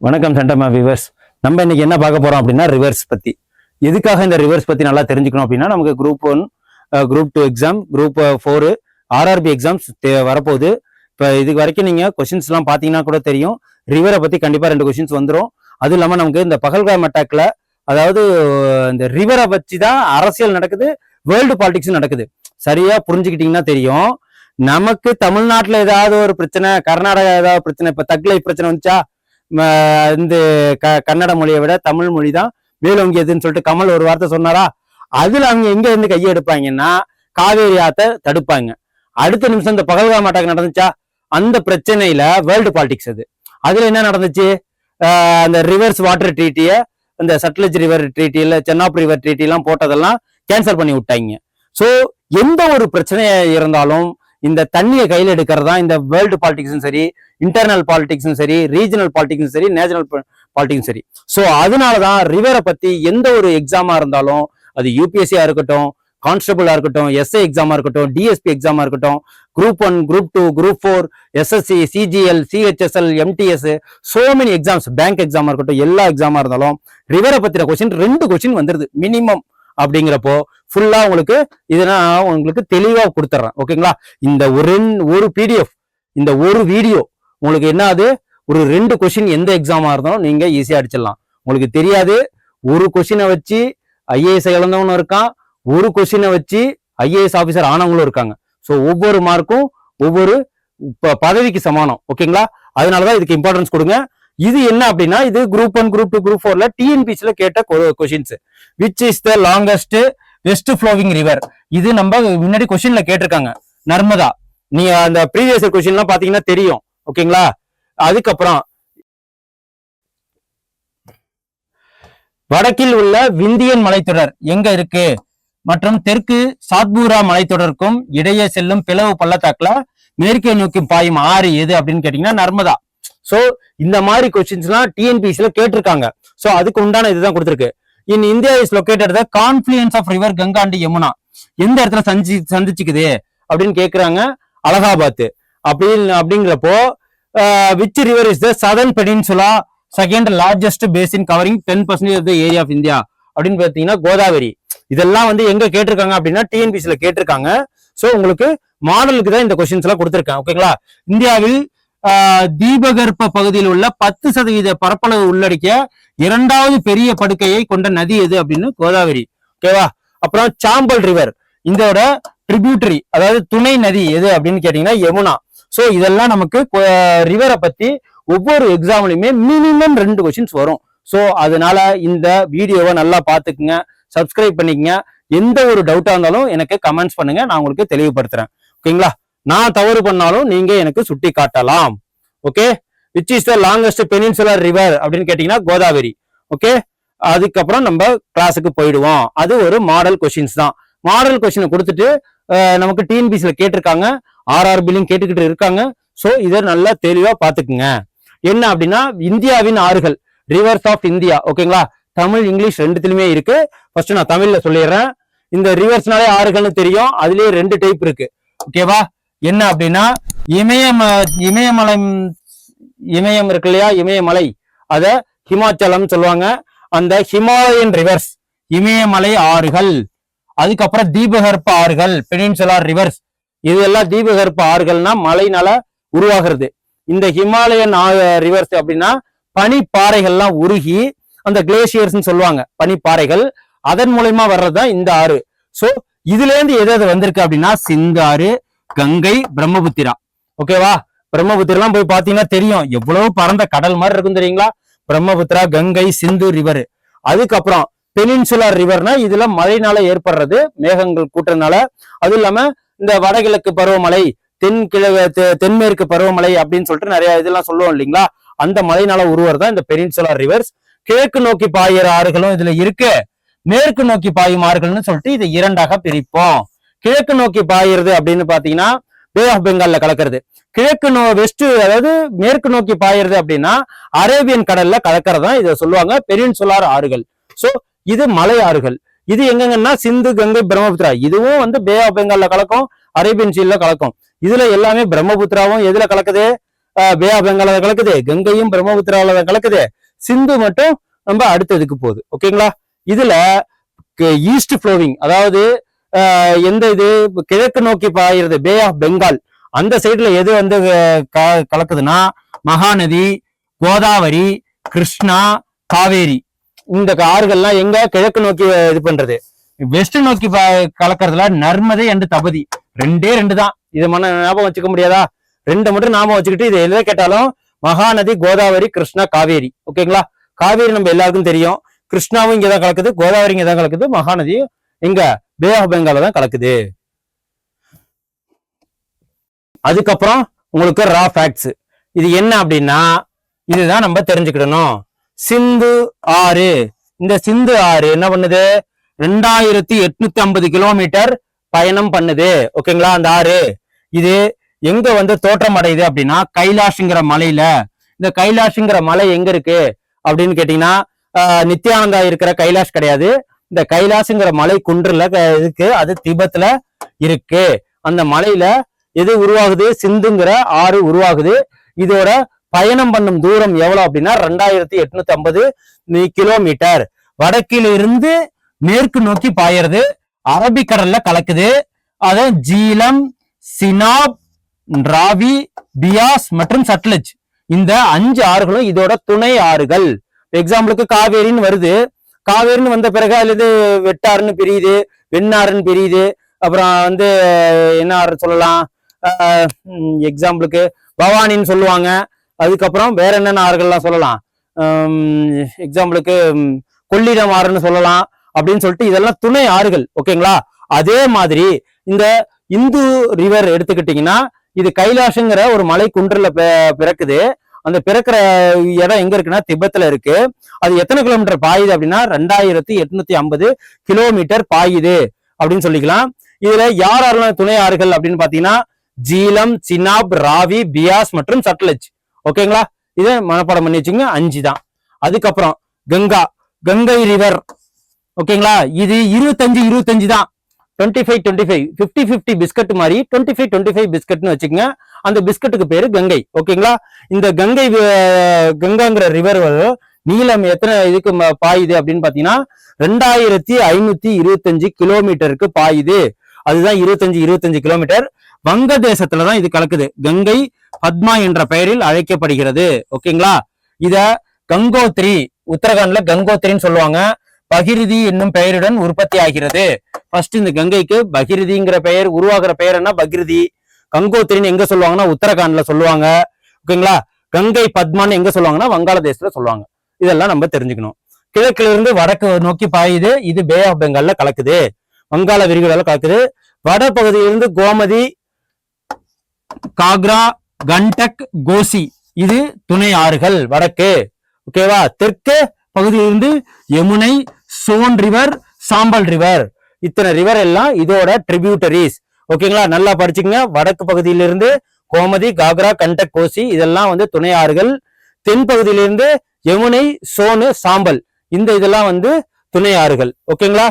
வணக்கம் சண்டமா வியூவர்ஸ். நம்ம இன்னைக்கு என்ன பார்க்க போறோம் அப்படின்னா ரிவர்ஸ் பத்தி. எதுக்காக இந்த ரிவர்ஸ் பத்தி நல்லா தெரிஞ்சுக்கணும் அப்படின்னா, நமக்கு group 1, group 2 exam, group 4, RRB exams வரப்போகுது. இப்போ இதுக்கு வரைக்கும் நீங்க கொஸ்டின்ஸ் எல்லாம் பாத்தீங்கன்னா கூட தெரியும். ரிவரை பத்தி கண்டிப்பா 2 கொஸ்டின்ஸ் வந்துடும். அதுவும் இல்லாம நமக்கு இந்த பகல்காம் அட்டாக்ல, அதாவது இந்த ரிவரை வச்சு தான் அரசியல் நடக்குது, வேர்ல்டு பாலிடிக்ஸ் நடக்குது. சரியா புரிஞ்சுக்கிட்டீங்கன்னா தெரியும். நமக்கு தமிழ்நாட்டுல ஏதாவது ஒரு பிரச்சனை, கர்நாடகா ஏதாவது பிரச்சனை, இப்ப தக்லை பிரச்சனை வந்துச்சா, இந்த கன்னட மொழியை விட தமிழ் மொழி தான் மேலோங்கியதுன்னு சொல்லிட்டு கமல் ஒரு வார்த்தை சொன்னாரா, அதுல அவங்க எங்க இருந்து கையை எடுப்பாங்கன்னா காவேரி ஆத்த தடுப்பாங்க. அடுத்த நிமிஷம் இந்த பகல்காம் அட்டாக் நடந்துச்சா, அந்த பிரச்சனையில வேர்ல்டு பாலிடிக்ஸ் அதுல என்ன நடந்துச்சு, அந்த ரிவர்ஸ் வாட்டர் ட்ரீட்டிய, இந்த சட்லஜ் ரிவர் ட்ரீட்டியில சென்னாப் ரிவர் ட்ரீட்டி எல்லாம் போட்டதெல்லாம் கேன்சல் பண்ணி விட்டாங்க. சோ எந்த ஒரு பிரச்சனையா இருந்தாலும் இந்த தண்ணியை கையில் எடுக்கிறது தான் இந்த வேர்ல்டு பாலிடிக்ஸும் சரி, இன்டர்னல் பாலிடிக்ஸும் சரி, ரீஜனல் பாலிடிக்ஸும் சரி, நேஷனல் பாலிடிக்ஸும் சரி. ஸோ அதனாலதான் ரிவரை பத்தி எந்த ஒரு எக்ஸாமா இருந்தாலும், அது யூபிஎஸ்சியா இருக்கட்டும், கான்ஸ்டபிளா இருக்கட்டும், எஸ்ஐ எக்ஸாமா இருக்கட்டும், டிஎஸ்பி எக்ஸாமா இருக்கட்டும், group 1, group 2, group 4, SSC, CGL, CHSL, MTS, so many exams, bank எக்ஸாமா இருக்கட்டும், எல்லா எக்ஸாமா இருந்தாலும் ரிவரை பத்தின கொஸ்டின் 2 கொஸ்டின் வந்துருது மினிமம். அப்படிங்கிறப்போ ஃபுல்லா உங்களுக்கு இதனா உங்களுக்கு தெளிவா கொடுத்துட்றேன். ஓகேங்களா? இந்த ஒரு பிடிஎஃப், இந்த ஒரு வீடியோ உங்களுக்கு என்ன ஆகுது, ஒரு 2 கொஸ்டின் எந்த எக்ஸாமா இருந்தாலும் நீங்க ஈஸியா அடிச்சிடலாம். உங்களுக்கு தெரியாது, ஒரு கொஸ்டினை வச்சு ஐஏஎஸ் இழந்தவனும் இருக்கான், ஒரு கொஸ்டினை வச்சு ஐஏஎஸ் ஆபீசர் ஆனவங்களும் இருக்காங்க. ஸோ ஒவ்வொரு மார்க்கும் ஒவ்வொரு பதவிக்கு சமானம். ஓகேங்களா? அதனாலதான் இதுக்கு இம்பார்ட்டன்ஸ் கொடுங்க. இது என்ன அப்படின்னா, இது குரூப் 1, குரூப் 2, குரூப் 4ல டிஎன்பிசில கேட்ட questions. Which is the longest west flowing river? இது நம்ம முன்னாடி கொஸ்டின்ல கேட்டிருக்காங்க, நர்மதா. நீ அந்த ப்ரீவியஸ் கொஸ்டின் எல்லாம் பாத்தீங்கன்னா தெரியும். ஓகேங்களா? அதுக்கப்புறம் வடக்கில் உள்ள விந்தியன் மலைத்தொடர் எங்க இருக்கு மற்றும் தெற்கு சாத்பூரா மலைத்தொடருக்கும் இடையே செல்லும் பிளவு பள்ளத்தாக்குல மேற்கே நோக்கி பாயும் ஆறு எது அப்படின்னு கேட்டீங்கன்னா நர்மதா. சோ இந்த மாதிரி கொஸ்டின்ஸ் எல்லாம் டிஎன்பிசில கேட்டிருக்காங்க. சோ அதுக்கு உண்டான இதுதான் கொடுத்திருக்கு. In India is located the confluence of river Ganga and Yamuna. எந்த இடத்துல சந்திச்சுக்குது அப்படின்னு கேக்குறாங்க. அலகாபாத் அப்படிங்கிறப்போ which river is the southern peninsula second largest basin covering 10% of the area of India அப்படின்னு பாத்தீங்கன்னா கோதாவரி. இதெல்லாம் எங்க கேட்டிருக்காங்க அப்படின்னா டிஎன்பிசில கேட்டிருக்காங்க. சோ உங்களுக்கு மாடலுக்கு தான் இந்த கொஸ்டின்ஸ் எல்லாம் கொடுத்திருக்கேன். ஓகேங்களா? இந்தியாவில் தீபகற்ப பகுதியில் உள்ள 10% பரப்பளவு உள்ளடக்கிய 2வது பெரிய படுக்கையை கொண்ட நதி எது அப்படின்னு கோதாவரி. ஓகேவா? அப்புறம் சாம்பல் ரிவர், இதோட ட்ரிபியூட்டரி, அதாவது துணை நதி எது அப்படின்னு கேட்டீங்கன்னா யமுனா. சோ இதெல்லாம் நமக்கு ரிவரை பத்தி ஒவ்வொரு எக்ஸாம்லயுமே மினிமம் 2 கொஸ்டின்ஸ் வரும். சோ அதனால இந்த வீடியோவை நல்லா பாத்துக்குங்க, சப்ஸ்கிரைப் பண்ணிக்கங்க. எந்த ஒரு டவுட்டா இருந்தாலும் எனக்கு கமெண்ட்ஸ் பண்ணுங்க, நான் உங்களுக்கு தெளிவுபடுத்துறேன். ஓகேங்களா? நான் தவறு பண்ணாலும் நீங்க எனக்கு சுட்டி காட்டலாம். Okay? Which is the longest peninsular river அப்படின்னு கேட்டீங்கன்னா கோதாவரி. ஓகே? அதுக்கப்புறம் நம்ம கிளாஸுக்கு போயிடுவோம். அது ஒரு மாடல் கொஸ்டின்ஸ் தான். மாடல் கொஸ்டின் கொடுத்துட்டு நமக்கு டிஎன்பிசில கேட்டிருக்காங்க, ஆர்ஆர்பிலையும் கேட்டுக்கிட்டு இருக்காங்க. சோ இதை நல்லா தெளிவா பாத்துக்குங்க. என்ன அப்படின்னா, இந்தியாவின் ஆறுகள், ரிவர்ஸ் ஆஃப் இந்தியா. ஓகேங்களா? தமிழ் இங்கிலீஷ் 2த்துலயுமே இருக்கு. ஃபர்ஸ்ட் நான் தமிழ்ல சொல்லிடுறேன். இந்த ரிவர்ஸ்னாலே ஆறுகள்னு தெரியும். அதுலயே 2 டைப் இருக்கு. ஓகேவா? என்ன அப்படின்னா, இமயம் இருக்கு இல்லையா, இமயமலை, அத ஹிமாச்சலம் சொல்லுவாங்க. அந்த ஹிமாலயன் ரிவர்ஸ் இமயமலை ஆறுகள். அதுக்கப்புறம் தீபகற்ப ஆறுகள், பெனின்சுலர் ரிவர்ஸ். இது எல்லாம் தீபகற்ப ஆறுகள்னா மலைனால உருவாகிறது. இந்த ஹிமாலயன் ரிவர்ஸ் அப்படின்னா பனிப்பாறைகள்லாம் உருகி அந்த கிளேசியர்ஸ் சொல்லுவாங்க, பனிப்பாறைகள், அதன் மூலயமா வர்றதுதான் இந்த ஆறு. சோ இதுல இருந்து எது வந்திருக்கு அப்படின்னா சிந்து ஆறு, கங்கை, பிரம்மபுத்திரா. ஓகேவா? பிரம்மபுத்திரெல்லாம் போய் பாத்தீங்கன்னா தெரியும், எவ்வளவு பரந்த கடல் மாதிரி இருக்கும் தெரியுங்களா? பிரம்மபுத்திரா, கங்கை, சிந்து ரிவர். அதுக்கப்புறம் பெனின்சுலர் ரிவர்னா இதுல மழைனால ஏற்படுறது, மேகங்கள் கூட்டுறதுனால. அதுவும் இல்லாம இந்த வடகிழக்கு பருவமழை, தென்மேற்கு பருவமழை அப்படின்னு சொல்லிட்டு நிறைய இதெல்லாம் சொல்லுவோம் இல்லைங்களா? அந்த மழைனால உருவறதான் இந்த பெனின்சுலர் ரிவர்ஸ். கிழக்கு நோக்கி பாயிற ஆறுகளும் இதுல இருக்கு, மேற்கு நோக்கி பாயும் ஆறுகள்னு சொல்லிட்டு இதை 2ஆக பிரிப்போம். கிழக்கு நோக்கி பாயிறது அப்படின்னு பாத்தீங்கன்னா பே ஆஃப் பெங்கால்ல கலக்கிறது. கிழக்கு வெஸ்ட், அதாவது மேற்கு நோக்கி பாயிறது அப்படின்னா அரேபியன் கடல்ல கலக்கிறதா இதை சொல்லுவாங்க பெனின்சுலார் ஆறுகள். சோ இது மலை ஆறுகள். இது எங்கன்னா சிந்து, கங்கை, பிரம்மபுத்திரா. இதுவும் வந்து பே ஆஃப் பெங்கால்ல கலக்கும், அரேபியன் சீல கலக்கும். இதுல எல்லாமே பிரம்மபுத்திராவும் எதுல கலக்குது? பே ஆஃப் பெங்கால கலக்குது. கங்கையும் பிரம்மபுத்திராவில கலக்குது. சிந்து மட்டும் நம்ம அடுத்ததுக்கு போகுது. ஓகேங்களா? இதுல ஈஸ்ட் ஃப்ளோவிங், அதாவது எந்த இது கிழக்கு நோக்கி பாயிருது பே ஆஃப் பெங்கால், அந்த சைடுல எது வந்து கலக்குதுன்னா மகாநதி, கோதாவரி, கிருஷ்ணா, காவேரி. இந்த ஆறுகள்லாம் எங்க கிழக்கு நோக்கி இது பண்றது. வெஸ்ட் நோக்கி கலக்கிறதுல நர்மதை அண்ட் தபதி, ரெண்டே ரெண்டு தான். இது ஞாபகம் வச்சுக்க முடியாதா? ரெண்டு மட்டும் ஞாபகம் வச்சுக்கிட்டு இது எதை கேட்டாலும் மகாநதி, கோதாவரி, கிருஷ்ணா, காவேரி. ஓகேங்களா? காவேரி நம்ம எல்லாருக்கும் தெரியும். கிருஷ்ணாவும் இங்கதான் கலக்குது, கோதாவரி இங்கதான் கலக்குது, மகாநதி எங்க பே ஆஃப் பெங்கால தான் கலக்குது. அதுக்கப்புறம் உங்களுக்கு ரா ஃபேக்ட்ஸ். இது என்ன அப்படின்னா இதுதான் நம்ம தெரிஞ்சுக்கிடணும். சிந்து ஆறு, இந்த சிந்து ஆறு என்ன பண்ணுது? 2850 கிலோமீட்டர் பயணம் பண்ணுது. ஓகேங்களா? அந்த ஆறு இது எங்க வந்து தோற்றம் அடையுது அப்படின்னா கைலாஷ்ங்கிற மலையில. இந்த கைலாஷ்ங்கிற மலை எங்க இருக்கு அப்படின்னு கேட்டீங்கன்னா நித்யானந்தா இருக்கிற கைலாஷ் கிடையாது. இந்த கைலாஷ்ங்கிற மலை குன்றுல இருக்கு, அது திபெத்ல இருக்கு. அந்த மலையில எது உருவாகுது? சிந்துங்கிற ஆறு உருவாகுது. இதோட பயணம் பண்ணும் தூரம் எவ்வளவு அப்படின்னா 2850 கிலோமீட்டர். வடக்கிலிருந்து மேற்கு நோக்கி பாயறது, அரபிக்கடல்ல கலக்குது. அத ஜீலம், சினாப், ராவி, பியாஸ் மற்றும் சட்லஜ், இந்த 5 ஆறுகளும் இதோட துணை ஆறுகள். எக்ஸாம்பிளுக்கு காவேரின்னு வருது. காவேரின்னு வந்த பிறகு அதுல இது வெட்டாறுன்னு பிரியுது, வெண்ணாறுன்னு பிரியுது. அப்புறம் வந்து என்ன ஆறு சொல்லலாம்? எக்ஸாம்பிளுக்கு பவானின்னு சொல்லுவாங்க. அதுக்கப்புறம் வேற என்னென்ன ஆறுகள்லாம் சொல்லலாம்? எக்ஸாம்பிளுக்கு கொள்ளிடம் ஆறுன்னு சொல்லலாம். அப்படின்னு சொல்லிட்டு இதெல்லாம் துணை ஆறுகள். ஓகேங்களா? அதே மாதிரி இந்த இந்து ரிவர் எடுத்துக்கிட்டீங்கன்னா இது கைலாஷ்ங்கிற ஒரு மலை குன்றுல பிறக்குது. அந்த பிறக்கிற இடம் எங்க இருக்குன்னா திபெத்ல இருக்கு. அது எத்தனை கிலோமீட்டர் பாயுது அப்படின்னா 2850 கிலோமீட்டர் பாயுது அப்படின்னு சொல்லிக்கலாம். இதுல யாரெல்லாம் துணை ஆறுகள் அப்படின்னு பாத்தீங்கன்னா ஜீலம், சினாப், ராவி, பியாஸ் மற்றும் சட்லஜ். ஓகேங்களா? இதை மனப்பாடம் பண்ணி வச்சுங்க. 5 தான். அதுக்கப்புறம் கங்கா, கங்கை ரிவர். ஓகேங்களா? இது 25 தான். 25 50 பிஸ்கட் மாதிரி 25 பிஸ்கட்னு வச்சுக்கோங்க. அந்த பிஸ்கட்டுக்கு பேரு கங்கை. ஓகேங்களா? இந்த கங்காங்கிற ரிவர் நீளம் எத்தனை இதுக்கு பாயுது அப்படின்னு பாத்தீங்கன்னா 2525 கிலோமீட்டருக்கு பாயுது. அதுதான் 25 கிலோமீட்டர். வங்கதேசத்துலதான் இது கலக்குது. கங்கை பத்மா என்ற பெயரில் அழைக்கப்படுகிறது. ஓகேங்களா? இத கங்கோத்ரி, உத்தரகாண்ட்ல கங்கோத்ரின்னு சொல்லுவாங்க. பகிரிதி என்னும் பெயருடன் உற்பத்தி ஆகிறது. ஃபர்ஸ்ட் இந்த கங்கைக்கு பகிரிதிங்கிற பெயர் உருவாகிற பெயர் என்ன? பகிரிதி. கங்கோத்ரின்னு எங்க சொல்லுவாங்கன்னா உத்தரகாண்ட்ல சொல்லுவாங்க. ஓகேங்களா? கங்கை பத்மான்னு எங்க சொல்லுவாங்கன்னா வங்காளதேசத்துல சொல்லுவாங்க. இதெல்லாம் நம்ம தெரிஞ்சுக்கணும். கிழக்குல இருந்து வடக்கு நோக்கி பாயுது. இது பே ஆஃப் பெங்கால்ல கலக்குது, வங்காள விரிகுடால கலக்குது. வட பகுதியிலிருந்து கோமதி, காக்ரா, கண்டக், கோசி, இது துணை ஆறுகள் வடக்கு. ஓகேவா? தெற்கு பகுதியிலிருந்து யமுனை, சோன் ரிவர், சாம்பல் ரிவர், இத்தனை ரிவர் எல்லாம் இதோட ட்ரிபியூட்டரிஸ். ஓகேங்களா? நல்லா படிச்சுங்க. வடக்கு பகுதியிலிருந்து கோமதி, காக்ரா, கண்டக், கோசி இதெல்லாம் வந்து துணை ஆறுகள். தென் பகுதியிலிருந்து யமுனை, சோனு, சாம்பல், இந்த இதெல்லாம் வந்து துணை ஆறுகள். ஓகேங்களா?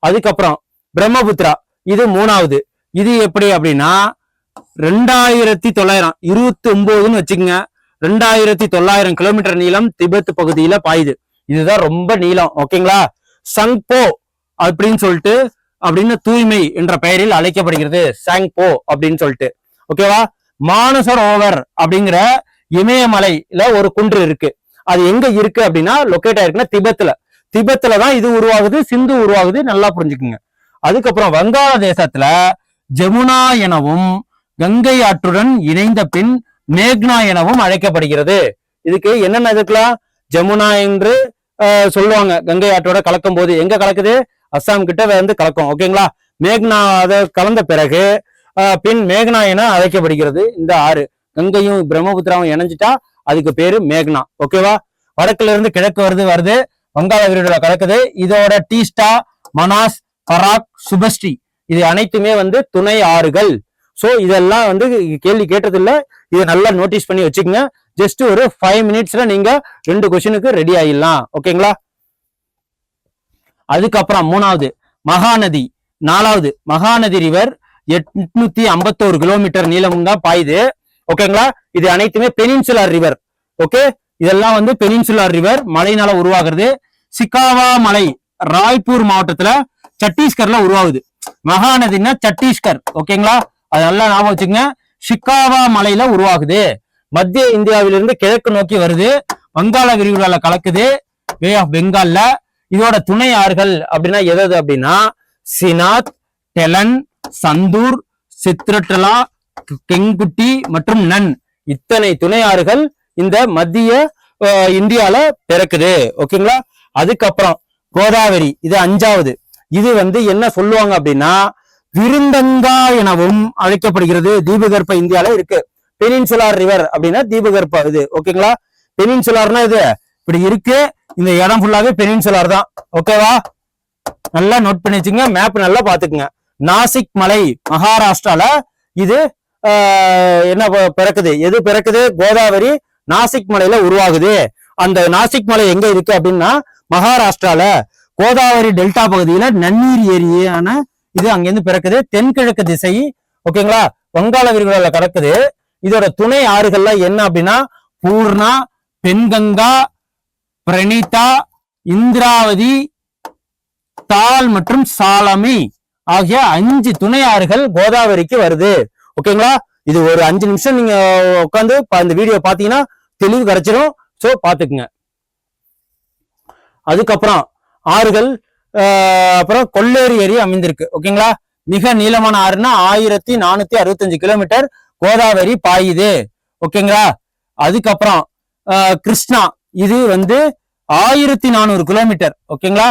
அதுக்கப்புறம் பிரம்மபுத்திரா, இது 3வது. இது எப்படி அப்படின்னா 2929 வச்சுக்கோங்க. 2900 கிலோமீட்டர் நீளம் திபெத் பகுதியில பாயுது. இதுதான் ரொம்ப நீளம். ஓகேங்களா? சங்போ அப்படின்னு சொல்லிட்டு அப்படின்னு தூய்மை என்ற பெயரில் அழைக்கப்படுகிறது. சாங்போ அப்படின்னு சொல்லிட்டு. ஓகேவா? மானசரோவர் அப்படிங்கிற இமயமலையில ஒரு குன்று இருக்கு. அது எங்க இருக்கு அப்படின்னா லொக்கேட் ஆயிருக்குன்னா திபெத்ல தான் இது உருவாகுது, சிந்து உருவாகுது. நல்லா புரிஞ்சுக்குங்க. அதுக்கப்புறம் வங்காளதேசத்துல ஜமுனா எனவும் கங்கை ஆற்றுடன் இணைந்த பின் மேக்னா எனவும் அழைக்கப்படுகிறது. இதுக்கு என்னென்ன இதுக்கெல்லாம் ஜமுனா என்று சொல்லுவாங்க. கங்கை ஆற்றோட கலக்கும் போது எங்க கலக்குது? அஸ்ஸாம் கிட்ட வந்து கலக்கும். ஓகேங்களா? மேக்னா அதை கலந்த பிறகு பின் மேக்னா என அழைக்கப்படுகிறது. இந்த ஆறு கங்கையும் பிரம்மபுத்திராவும் இணைஞ்சிட்டா அதுக்கு பேரு மேக்னா. ஓகேவா? வடக்குல இருந்து கிழக்கு வருது வங்காள விரிகுடா கலக்குது. இதோட டீஸ்டா, மனாஸ், பராக், சுபஸ்ரீ இது அனைத்துமே வந்து துணை ஆறுகள். சோ இதெல்லாம் வந்து கேள்வி கேட்டது இல்ல. இதை நல்லா நோட்டீஸ் பண்ணி வச்சுக்கோங்க. ஜஸ்ட் ஒரு 5 மினிட்ஸ்ல நீங்க 2 கொஸ்டினுக்கு ரெடி ஆயிடலாம். ஓகேங்களா? அதுக்கப்புறம் மூணாவது மகாநதி, நாலாவது மகாநதி ரிவர் 851 கிலோமீட்டர் நீளம் தான் பாயுது. ஓகேங்களா, இது அனைத்துமே பெனின்சுலர் ரிவர். ஓகே, இதெல்லாம் வந்து பெனின்சுலர் ரிவர் மலையினால உருவாகிறது. சிக்காவா மலை ராய்ப்பூர் மாவட்டத்துல சத்தீஸ்கர்ல உருவாகுது. மகாநதினா சத்தீஸ்கர். ஓகேங்களா, அது நல்லா ஞாபகம் வச்சுக்கோங்க. சிக்காவா மலையில உருவாகுது. மத்திய இந்தியாவிலிருந்து கிழக்கு நோக்கி வருது. வங்காள விரிகுடால கலக்குது, பே ஆஃப் பெங்கால்ல. இதோட துணை ஆறுகள் அப்படின்னா எது அப்படின்னா சினாத், டெலன், சந்தூர், சித்ரட்டலா, கெங்குட்டி மற்றும் நன். இத்தனை துணை ஆறுகள் இந்த மத்திய இந்தியால பிறக்குது. ஓகேங்களா, அதுக்கப்புறம் கோதாவரி, இது அஞ்சாவது. இது வந்து என்ன சொல்லுவாங்க அப்படின்னா விருந்தங்கா எனவும் அழைக்கப்படுகிறது. தீபகற்ப இந்தியால இருக்கு. பெனின்சுலார் ரிவர் அப்படின்னா தீபகற்ப இது. ஓகேங்களா, பெனின்சுலார்னா இது இப்படி இருக்கு. இந்த இடம் ஃபுல்லாவே பெனின்சுலார் தான். ஓகேவா, நல்லா நோட் பண்ணி வச்சுங்க, மேப் நல்லா பாத்துக்குங்க. நாசிக் மலை மகாராஷ்டிரால இது என்ன பிறக்குது, எது பிறக்குது, கோதாவரி நாசிக் மலையில உருவாகுது. அந்த நாசிக் மலை எங்க இருக்கு அப்படின்னா மகாராஷ்டிரால கோதாவரி டெல்டா பகுதியில நன்னீர் ஏரியான இது அங்கிருந்து பிறக்குது. தென்கிழக்கு திசை. ஓகேங்களா, வங்காள விரிகுடால கடக்குது. இதோட துணை ஆறுகள்லாம் என்ன அப்படின்னா பூர்ணா, பெண்கங்கா, பிரணீதா, இந்திராவதி, தால் மற்றும் சாலமி ஆகிய 5 துணை ஆறுகள் கோதாவரிக்கு வருது. ஓகேங்களா, இது ஒரு 5 நிமிஷம் நீங்க உட்காந்து இந்த வீடியோ பாத்தீங்கன்னா தெளிவு கிடைச்சிடும். சோ பாத்துக்குங்க. அதுக்கப்புறம் ஆறுகள், அப்புறம் கொள்ளேரி ஏரி அமைந்திருக்கு. ஓகேங்களா, மிக நீளமான ஆறுனா 1465 கிலோமீட்டர் கோதாவரி பாயுது. ஓகேங்களா, அதுக்கப்புறம் கிருஷ்ணா, இது வந்து 1400 கிலோமீட்டர். ஓகேங்களா,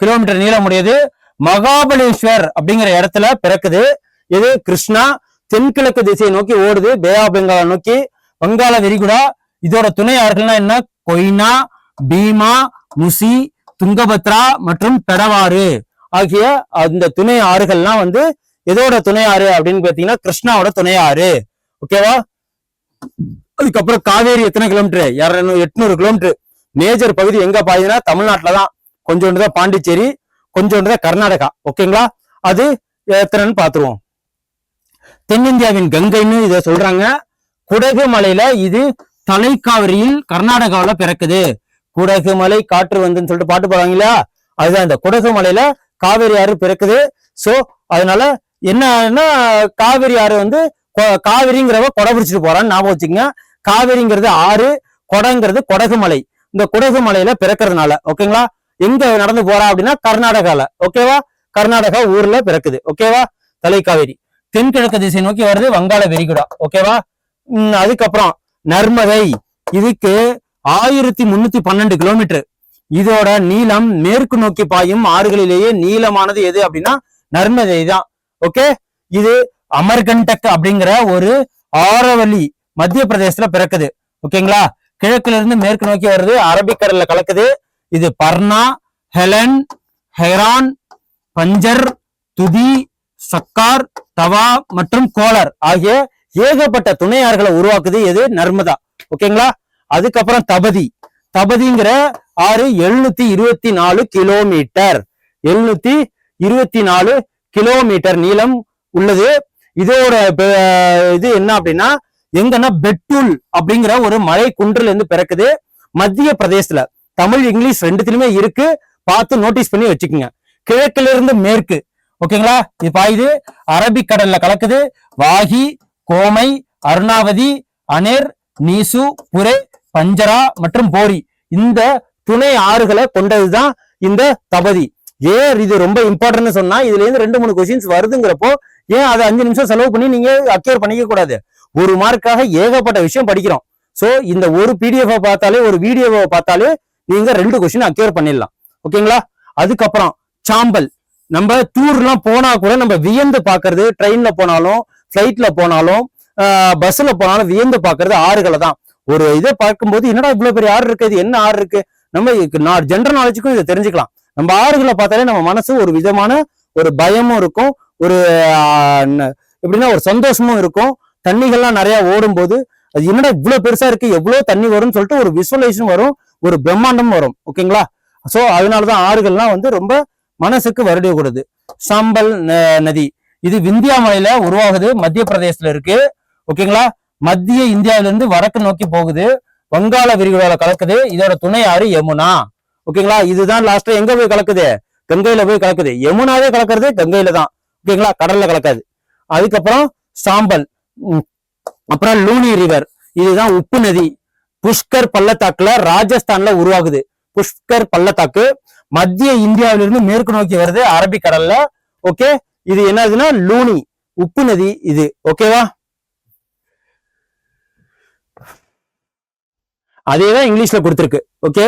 கிலோமீட்டர் நீளமுடையது. மகாபலேஸ்வர் அப்படிங்கிற இடத்துல பிறக்குது. இது கிருஷ்ணா தென்கிழக்கு திசையை நோக்கி ஓடுது, பே ஆஃப் பெங்காலை நோக்கி. வங்காள விரிகுடா. இதோட துணை ஆறுகள்னா என்ன, கொய்னா, பீமா, முசி, துங்கபத்ரா மற்றும் பெடவாறு ஆகிய அந்த துணை ஆறுகள்லாம் வந்து எதோட துணை ஆறு அப்படின்னு பாத்தீங்கன்னா கிருஷ்ணாவோட துணை ஆறு. ஓகேவா, அதுக்கப்புறம் காவேரி எத்தனை கிலோமீட்டர், 800 கிலோமீட்டர். மேஜர் பகுதி எங்க பாயுதுன்னா தமிழ்நாட்டுல தான். கொஞ்சோண்டு தான் பாண்டிச்சேரி, கொஞ்சோண்டு தான் கர்நாடகா. ஓகேங்களா, அது எத்தனைன்னு பாத்துருவோம். தென்னிந்தியாவின் கங்கைன்னு இதை சொல்றாங்க. குடகு மலையில இது தலைக்காவிரியில் கர்நாடகாவில பிறக்குது. குடகு மலை காற்று வந்துன்னு சொல்லிட்டு பாட்டு போறாங்களா, அதுதான் இந்த குடகு மலையில காவேரி ஆறு பிறக்குது. சோ அதனால என்னன்னா காவேரி ஆறு வந்து காவிரிங்கிறவ கொடை பிடிச்சிட்டு போறான்னு ஞாபகம் வச்சுக்கோங்க. காவிரிங்கிறது ஆறு, கொடைங்கிறது குடகு மலை. இந்த குடகு மலையில பிறக்கிறதுனால ஓகேங்களா, எங்க நடந்து போறா அப்படின்னா கர்நாடகால. ஓகேவா, கர்நாடகா ஊர்ல பிறக்குது. ஓகேவா, தலைக்காவேரி தென்கிழக்கு திசை நோக்கி வருது, வங்காள விரிகுடா. ஓகேவா, அதுக்கப்புறம் நர்மதை, இதுக்கு 1312 கிலோமீட்டர். இதோட நீளம் மேற்கு நோக்கி பாயும் ஆறுகளிலேயே நீளமானது எது அப்படின்னா நர்மதை தான். ஓகே, இது அமர்கண்டக் அப்படிங்கிற ஒரு ஆரவல்லி மத்திய பிரதேசத்துல பிறக்குது. ஓகேங்களா, கிழக்குல இருந்து மேற்கு நோக்கி வருது, அரபிக்கடல்ல கலக்குது. இது பர்னா, ஹெலன், ஹெரான், பஞ்சர், துதி, சக்கார், தவா மற்றும் கோலர் ஆகிய ஏகப்பட்ட துணை ஆறுகளை உருவாக்குது எது, நர்மதா. ஓகேங்களா, அதுக்கப்புறம் தபதி. தபதிங்கிற ஆறு 724 கிலோமீட்டர். 724 கிலோமீட்டர் நீளம் உள்ளது. இதோட இது என்ன அப்படின்னா எங்கன்னா பெட்டூல் அப்படிங்கிற ஒரு மலை குன்றுல இருந்து பிறக்குது. மத்திய பிரதேசத்துல. தமிழ் இங்கிலீஷ் ரெண்டுத்திலுமே இருக்கு, பார்த்து நோட்டீஸ் பண்ணி வச்சுக்கோங்க. கிழக்குல இருந்து மேற்கு. ஓகேங்களா, இது பாயுது, அரபிக்கடல்ல கலக்குது. வாகி, கோமை, அருணாவதி, அனேர், நீசு, புரே, பஞ்சரா மற்றும் போரி இந்த துணை ஆறுகளை கொண்டதுதான் இந்த தபதி. ஏன் இது ரொம்ப இம்பார்ட்டன்ட் சொன்னா இதுல இருந்து 2-3 கொஸ்டின்ஸ் வருதுங்கிறப்போ ஏன் அதை 5 நிமிஷம் செலவு பண்ணி நீங்க அக்யூர் பண்ணிக்க கூடாது. ஒரு மார்க்காக ஏகப்பட்ட விஷயம் படிக்கிறோம். சோ இந்த ஒரு பிடிஎஃப் பார்த்தாலே, ஒரு வீடியோவை பார்த்தாலே நீங்க 2 கொஸ்டின் அக்யூர் பண்ணிடலாம். ஓகேங்களா, அதுக்கப்புறம் சாம்பல். நம்ம டூர்லாம் போனா கூட நம்ம வியந்து பாக்குறது, ட்ரெயின்ல போனாலும் பிளைட்ல போனாலும் பஸ்ல போனாலும் வியந்து பாக்குறது ஆறுகளை தான். ஒரு இதை பார்க்கும்போது என்னடா இவ்வளவு பெரிய ஆறு இருக்கு, இது என்ன ஆறு இருக்கு, நம்ம ஜெனரல் நாலேஜுக்கும் இதை தெரிஞ்சுக்கலாம். நம்ம ஆறுகளை பார்த்தாலே நம்ம மனசு ஒரு விதமான ஒரு பயமும் இருக்கும், ஒரு எப்படின்னா ஒரு சந்தோஷமும் இருக்கும். தண்ணிகள்லாம் நிறைய ஓடும் போது அது என்னடா இவ்வளவு பெருசா இருக்கு, எவ்வளவு தண்ணி வரும்னு சொல்லிட்டு ஒரு விசுவலைசேஷன் வரும், ஒரு பிரம்மாண்டம் வரும். ஓகேங்களா, சோ அதனாலதான் ஆறுகள்லாம் வந்து ரொம்ப மனசுக்கு வருடக்கூடாது. சாம்பல் நதி இது விந்தியா மலையில உருவாகுது, மத்திய பிரதேசத்துல இருக்கு. ஓகேங்களா, மத்திய இந்தியாவில இருந்து வடக்கு நோக்கி போகுது, வங்காள விரிகுடால கலக்குது. இதோட துணை ஆறு யமுனா. ஓகேங்களா, இதுதான் லாஸ்ட்ல எங்க போய் கலக்குது, கங்கையில போய் கலக்குது. யமுனாவே கலக்கிறது கங்கையில தான். ஓகேங்களா, கடல்ல கலக்காது. அதுக்கப்புறம் சாம்பல், அப்புறம் லூனி ரிவர், இதுதான் உப்பு நதி. புஷ்கர் பள்ளத்தாக்குல ராஜஸ்தான்ல உருவாகுது. புஷ்கர் பள்ளத்தாக்கு மத்திய இந்தியாவிலிருந்து மேற்கு நோக்கி வருது, அரபிக்கடல்ல. ஓகே, இது என்னதுன்னா லூனி உப்பு நதி இது. ஓகேவா, அதேதான் இங்கிலீஷ்ல கொடுத்திருக்கு. ஓகே,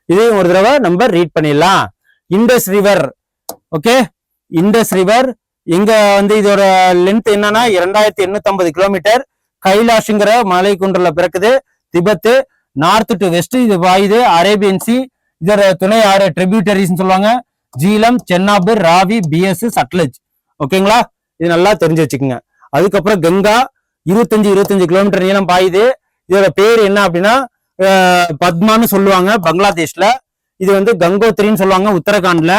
இதையும் ஒரு தடவை நம்ம ரீட் பண்ணிடலாம். Indus river. Okay, Indus river எங்க வந்து இதோட லென்த் என்னன்னா 2850 கிலோமீட்டர். கைலாஷ்ங்கிற மலை குன்றுல பிறக்குது. திபெத் நார்த் டு வெஸ்ட் இது பாயுது. அரேபியன் சி இதோட துணை ஆறு ட்ரிபியூட்டரிஸ் சொல்லுவாங்க. ஜீலம், சென்னாப், ராவி, பிஎஸ், சட்லஜ். ஓகேங்களா, இது நல்லா தெரிஞ்சு வச்சுக்கோங்க. அதுக்கப்புறம் கங்கா 25 கிலோமீட்டர் நீளம் பாயுது. இதோட பேர் என்ன அப்படின்னா பத்மான்னு சொல்லுவாங்க பங்களாதேஷ்ல. இது வந்து கங்கோத்திரின்னு சொல்லுவாங்க உத்தரகாண்ட்ல.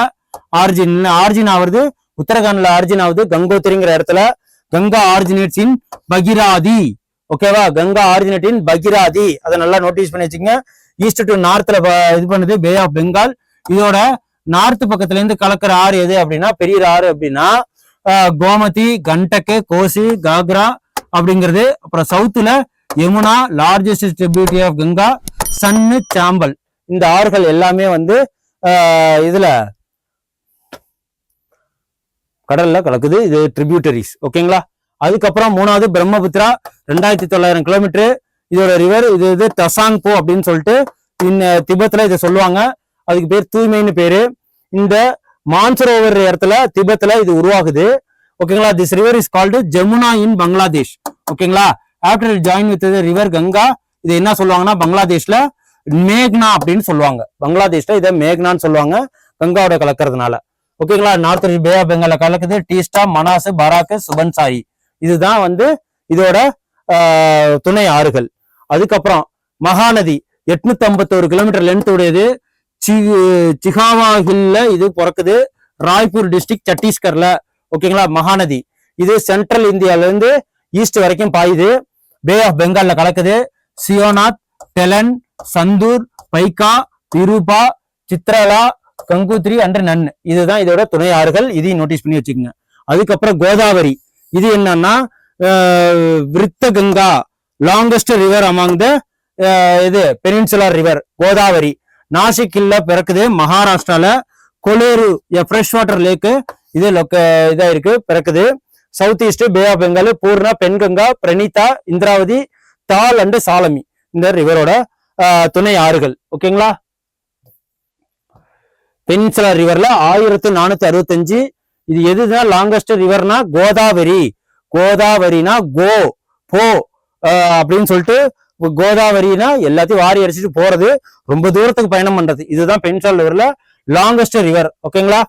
ஆர்ஜின் ஆகுறது உத்தரகாண்ட்ல ஆர்ஜின் ஆகுது கங்கோத்திரிங்கிற இடத்துல. கங்கா ஆர்ஜினேட்ஸ் இன் பகிராதி. ஓகேவா, கங்கா ஆர்ஜினேட் இன் பகிராதி, அதை நல்லா நோட்டீஸ் பண்ணி வச்சுங்க. ஈஸ்ட் டு நார்த்ல இது பண்ணுது பே ஆஃப் பெங்கால். இதோட நார்த் பக்கத்துல இருந்து கலக்கிற ஆறு எது அப்படின்னா பெரிய ஆறு அப்படின்னா கோமதி, கண்டக்கு, கோசி, காக்ரா அப்படிங்கிறது. அப்புறம் சவுத்துல Yamuna, largest tributary of Ganga, Son, Chambal. இந்த ஆறுகள் எல்லாமே வந்து இதுல கடல்ல கலக்குது. இது ட்ரிபியூட்டரிஸ். ஓகேங்களா, அதுக்கப்புறம் மூணாவது பிரம்மபுத்திரா 2900 கிலோமீட்டர். இதோட ரிவர் இது தசாங்போ அப்படின்னு சொல்லிட்டு திபெத்ல இதை சொல்லுவாங்க. அதுக்கு பேர் தூய்மைன்னு பேரு. இந்த மான்சரோவர் இடத்துல திபெத்ல இது உருவாகுது. ஓகேங்களா, this river is called Jamuna in Bangladesh. ஓகேங்களா, after join with river Ganga இது என்ன சொல்லுவாங்கன்னா பங்களாதேஷ்ல மேக்னா அப்படின்னு சொல்லுவாங்க. பங்களாதேஷ்ல இதை மேக்னான்னு சொல்லுவாங்க கங்காவோட கலக்கிறதுனால. ஓகேங்களா, நார்த் பே ஆஃப் பெங்கால கலக்குது. டீஸ்டா, மனாஸ், பராக், சுபன்சாரி, இதுதான் வந்து இதோட துணை ஆறுகள். அதுக்கப்புறம் மகாநதி 851 கிலோமீட்டர் லென்த் உடையது. சிகாவா ஹில்ல இது பிறக்குது, ராய்ப்பூர் டிஸ்ட்ரிக்ட் சத்தீஸ்கர்ல. ஓகேங்களா, மகாநதி இது சென்ட்ரல் இந்தியால இருந்து ஈஸ்ட் வரைக்கும் பாயுது. பே ஆஃப் பெங்கால்ல கலக்குது. சியோநாத், டெலன், சந்தூர், பைக்கா, திருபா, சித்ரலா, கங்குத்ரி அண்ட் நன், இதுதான் இதோட துணை ஆறுகள். இதையும் நோட்டீஸ் பண்ணி வச்சுக்கோங்க. அதுக்கப்புறம் கோதாவரி, இது என்னன்னா விருத்த Ganga, longest river among the இது பெனின்சுலர் ரிவர். கோதாவரி நாசிக்ல பிறக்குது, மகாராஷ்டிரால. கொலேரு ஃப்ரெஷ் வாட்டர் லேக்கு இது இதா இருக்கு, பிறக்குது. South east bay of Bengal, Purna, Penganga, Pranhita, Indravati, Tal and சாலமி இந்த ரிவரோட துணை ஆறுகள். ஓகேங்களா, பெனின்சுலர் ரிவர்ல 1465. இது எதுதான் லாங்கஸ்ட் ரிவர்னா கோதாவரி. கோதாவரினா கோ போ அப்படின்னு சொல்லிட்டு, கோதாவரினா எல்லாத்தையும் வாரி அடிச்சுட்டு போறது, ரொம்ப தூரத்துக்கு பயணம் பண்றது. இதுதான் பெனின்சுலர் ரிவர்ல லாங்கஸ்ட் ரிவர். ஓகேங்களா,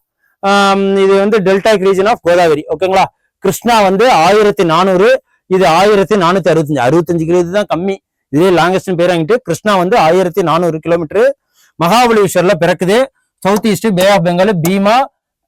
இது வந்து டெல்டாக் ரீஜன் ஆஃப் கோதாவரி. ஓகேங்களா, கிருஷ்ணா வந்து 1400, இது 1465. 65 கிலோமீட்டர் தான் கம்மி. இதே லாங்கஸ்ட் பேர் வாங்கிட்டு கிருஷ்ணா வந்து 1400 கிலோமீட்டர். மகாபலேஸ்வர்ல பிறக்குது. South east bay of Bengal, Bhima,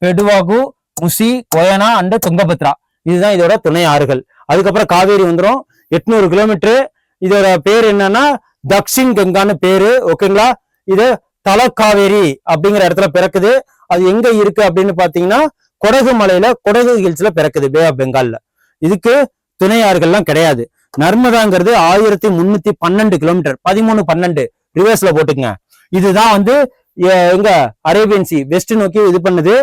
Peddavagu, Musi, Koyna and Tungabhadra, இதுதான் இதோட துணை ஆறுகள். அதுக்கப்புறம் காவேரி வந்துடும் 800 கிலோமீட்டர். இதோட பேர் என்னன்னா தக்ஷின் கங்கான்னு பேரு. ஓகேங்களா, இது தலக்காவேரி அப்படிங்கிற இடத்துல பிறக்குது. அது எங்க இருக்கு அப்படின்னு பாத்தீங்கன்னா கொடகு மலையில, கொடகு ஹில்ஸ்ல பிறக்குது பே ஆஃப் பெங்கால்ல. இதுக்கு துணை ஆறுகள்லாம் கிடையாது. நர்மதாங்கிறது 1312 கிலோமீட்டர், 13-12 ரிவர்ஸ்ல போட்டுக்குங்க. இதுதான் வந்து எங்க அரேபியன் சி வெஸ்ட் நோக்கி இது பண்ணுது.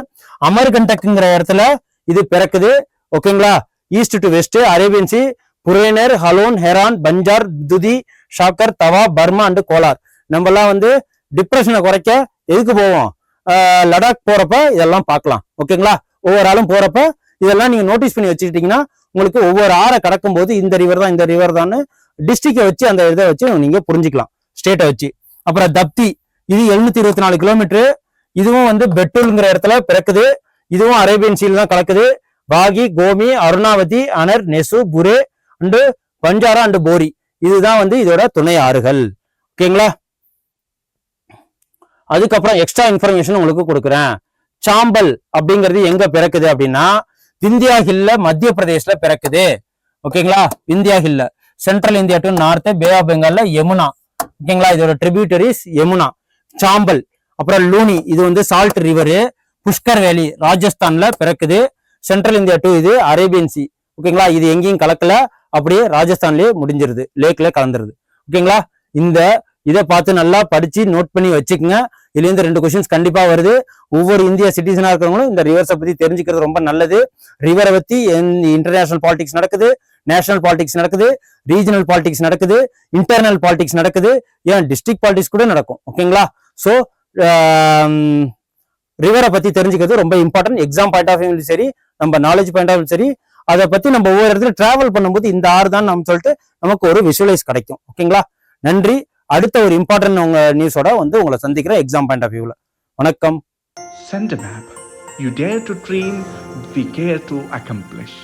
அமர்கண்டக்ங்கிற இடத்துல இது பிறக்குது. ஓகேங்களா, east to west Arabian sea, Burhner, Halon, Heran, Banjar, Dudhi, Shakkar, தவா, பர்மா அண்ட் கோலார். நம்ம எல்லாம் வந்து டிப்ரெஷனை குறைக்க எதுக்கு போவோம், லடாக் போறப்ப இதெல்லாம் பார்க்கலாம். ஓகேங்களா, ஒவ்வொரு ஆளும் போறப்ப இதெல்லாம் நீங்க நோட்டீஸ் பண்ணி வச்சுக்கிட்டீங்கன்னா உங்களுக்கு ஒவ்வொரு ஆறை கடக்கும் போது இந்த ரிவர் தான், இந்த ரிவர் தான் டிஸ்ட்ரிக்டை வச்சு அந்த இதை வச்சு நீங்க புரிஞ்சுக்கலாம், ஸ்டேட்டை வச்சு. அப்புறம் தப்தி, இது 724 கிலோமீட்டர். இதுவும் வந்து பெட்டுல்ங்கிற இடத்துல பிறக்குது. இதுவும் அரேபியன் சீல் தான் கலக்குது. பாகி, கோமி, அருணாவதி, அனர், நெசு, புரே அண்டு பஞ்சாரா அண்டு போரி, இதுதான் வந்து இதோட துணை ஆறுகள். ஓகேங்களா, அதுக்கப்புறம் எக்ஸ்ட்ரா இன்ஃபர்மேஷன் உங்களுக்கு கொடுக்குறேன். சாம்பல் அப்படிங்கிறது எங்க பிறக்குது அப்படின்னா விந்தியா ஹில்ல மத்திய பிரதேஷ்ல பிறக்குது. ஓகேங்களா, விந்தியா ஹில்ல central India to north bay of பெங்கால்ல யமுனா. ஓகேங்களா, இதோட ட்ரிபியூட்டரிஸ் யமுனா. சாம்பல். அப்புறம் லூனி, இது வந்து சால்ட் ரிவரு. புஷ்கர் வேலி ராஜஸ்தான்ல பிறக்குது. சென்ட்ரல் இந்தியா டு இது அரேபியன் சி. ஓகேங்களா, இது எங்கேயும் கலக்கல, அப்படியே ராஜஸ்தான்லயே முடிஞ்சிருது, லேக்ல கலந்துருது. ஓகேங்களா, இதை பார்த்து நல்லா படிச்சு நோட் பண்ணி வச்சுக்கோங்க. இதுல இருந்து 2 கொஸ்டின்ஸ் கண்டிப்பா வருது. ஒவ்வொரு இந்திய சிட்டிசனா இருக்கிறவங்களும் இந்த ரிவர்ஸை பத்தி தெரிஞ்சுக்கிறது ரொம்ப நல்லது. ரிவரை பத்தி இன்டர்நேஷனல் பாலிடிக்ஸ் நடக்குது, நேஷனல் பாலிடிக்ஸ் நடக்குது, ரீஜனல் பாலிடிக்ஸ் நடக்குது, இன்டர்னல் பாலிடிக்ஸ் நடக்குது, ஏன் டிஸ்ட்ரிக்ட் பாலிடிக்ஸ் கூட நடக்கும். ஓகேங்களா, ஸோ ரிவரை பத்தி தெரிஞ்சுக்கிறது ரொம்ப important. Exam point of view சரி, நம்ம நாலேஜ் பாயிண்ட் ஆஃப் வியூ சரி, அதை பத்தி நம்ம ஒவ்வொரு இடத்துல டிராவல் பண்ணும்போது இந்த ஆறு தான் நம்ம சொல்லிட்டு நமக்கு ஒரு விஷுவலைஸ் கிடைக்கும். ஓகேங்களா, நன்றி. அடுத்த ஒரு இம்பார்ட்டன்ட் உங்க நியூஸோட வந்து உங்களை சந்திக்கிறேன் எக்ஸாம் பாயிண்ட் ஆஃப் வியூல. வணக்கம். Send a map. You dare to dream, we care to accomplish.